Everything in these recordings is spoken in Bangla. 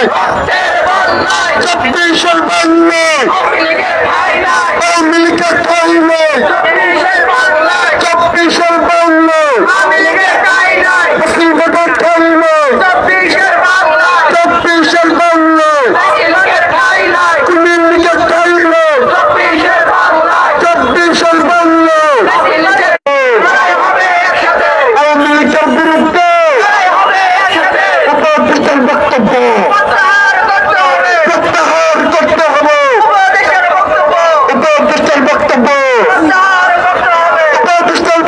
বন্যায় 24-এর বন্যায় আওয়ামী লীগের ঠাঁই নাই 24-এর বন্যায় মুসলিম ভোটার ঠাঁই নাই 24-এর বন্যায় কুমির লীগের ঠাঁই নাই 24-এর বন্যায় আওয়ামী লীগের বিরুদ্ধে উপদেষ্টার বক্তব্য প্রত্যাহার করতে হবে উপদেষ্টার বক্তব্য উপদেষ্টার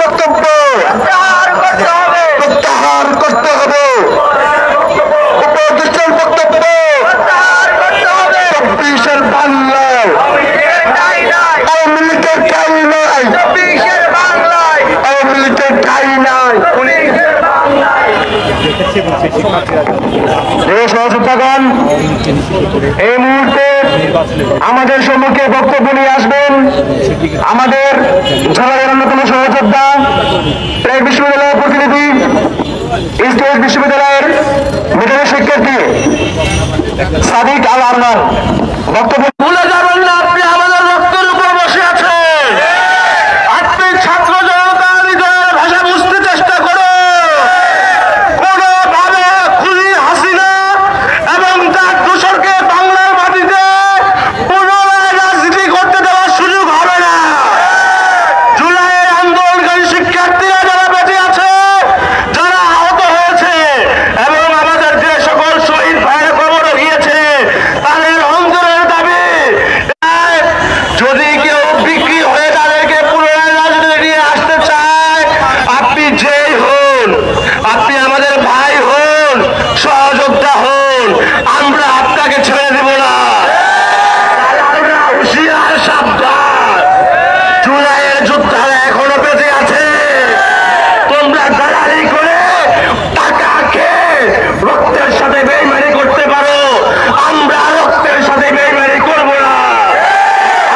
বক্তব্য প্রত্যাহার করতে হবে উপদেষ্টার বক্তব্য 24-এর বাংলায় আওয়ামী লীগের ঠাঁই নাই আওয়ামী লীগের ঠাঁই নাই সহযোদ্ধাগণ এই মুহূর্তে আমাদের সম্মুখে বক্তব্য নিয়ে আসবেন আমাদের ঝাড়খণ্ডের অন্যতম সহযোদ্ধা প্রাক বিশ্ববিদ্যালয়ের প্রতিনিধি ইস্ট বিশ্ববিদ্যালয়ের মেধাবী শিক্ষার্থী সাদিক আল আরমান বক্তব্য ভুলে যাবেন না আপনি আমাদের রক্তের উপর বসে আছেন আপনি ছাত্র জনতার হৃদয়ের ভাষা বুঝতে চেষ্টা করুন কোনোভাবে খুনি হাসিনা এবং তার দোসরকে বাংলার মাটিতে পুনরায় রাজনীতি করতে দেওয়ার সুযোগ হবে না জুলাইয়ের আন্দোলনকারী শিক্ষার্থীরা যারা বেঁচে আছে যারা আহত হয়েছে এবং আমাদের যে সকল শহীদ ভাইয়ের খবর গিয়েছে তাদের অন্তরের দাবি যদি কেউ বিক্রি হয়ে তাদেরকে পুনরায় রাজনীতি নিয়ে আসতে চায় আপনি যেই হন আপনি আমাদের ভাই হন সহযোদ্ধা হন আমরা আপনাকে ছেড়ে দেব না আমরা হুঁশিয়ার সাবধান জুলাইয়ের যোদ্ধারা এখনো বেঁচে আছে তোমরা দালালি করে টাকা খেয়ে রক্তের সাথে বেইমানি করতে পারো আমরা রক্তের সাথে বেইমানি করব না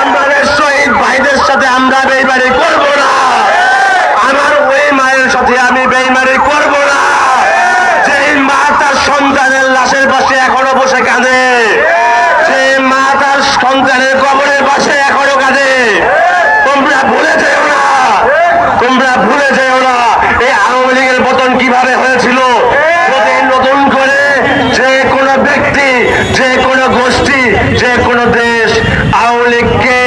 আমাদের শহীদ ভাইদের সাথে আমরা বেইমানি করব না আমার ওই মায়ের সাথে আমি বেইমানি করব না যেই মা তার সন্তানের লাশের পাশে এখনো বসে কাঁদে সেই মা তার সন্তানের কবরের পাশে এখনো কাঁদে তোমরা ভুলে যেও না তোমরা ভুলে যেও না এই আওয়ামী লীগের পতন কিভাবে হয়েছিল যদি নতুন করে যে কোনো ব্যক্তি যে কোনো গোষ্ঠী যে কোনো দেশ আওয়ামী লীগকে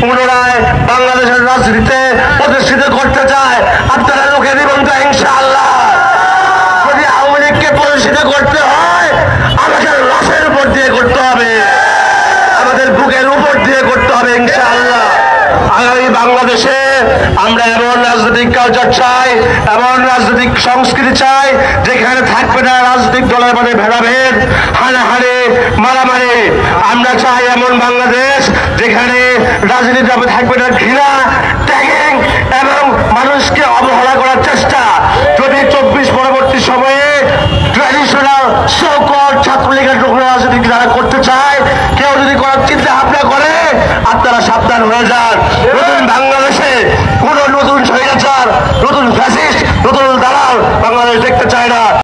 পুনরায় বাংলাদেশের রাজনীতিতে প্রতিষ্ঠিত করতে চায় আপনারা লোকে দিবেন তো ইনশাআল্লাহ যদি আওয়ামী লীগকে প্রতিষ্ঠিত করতে হয় আমাদের লাশের উপর দিয়ে করতে হবে আমাদের বুকের উপর দিয়ে করতে হবে ইনশাআল্লাহ আগামী বাংলাদেশে আমরা এমন রাজনৈতিক কালচার চাই এমন রাজনৈতিক সংস্কৃতি চাই যেখানে থাকবে না রাজনৈতিক দলের মধ্যে ভেদাভেদ হানাহানি মারামারি আমরা চাই এমন বাংলাদেশ যেখানে রাজনীতি থাকবে না ঘৃণা ট্যাগিং এবং মানুষকে অবহেলা করার চেষ্টা যদি 24 পরবর্তী সময়ে ট্র্যাডিশনাল সকল ছাত্রলীগের রাজনীতি যারা করতে চায় কেউ যদি করার চিন্তা ভাবনা করে আপনারা সাবধান হয়ে যান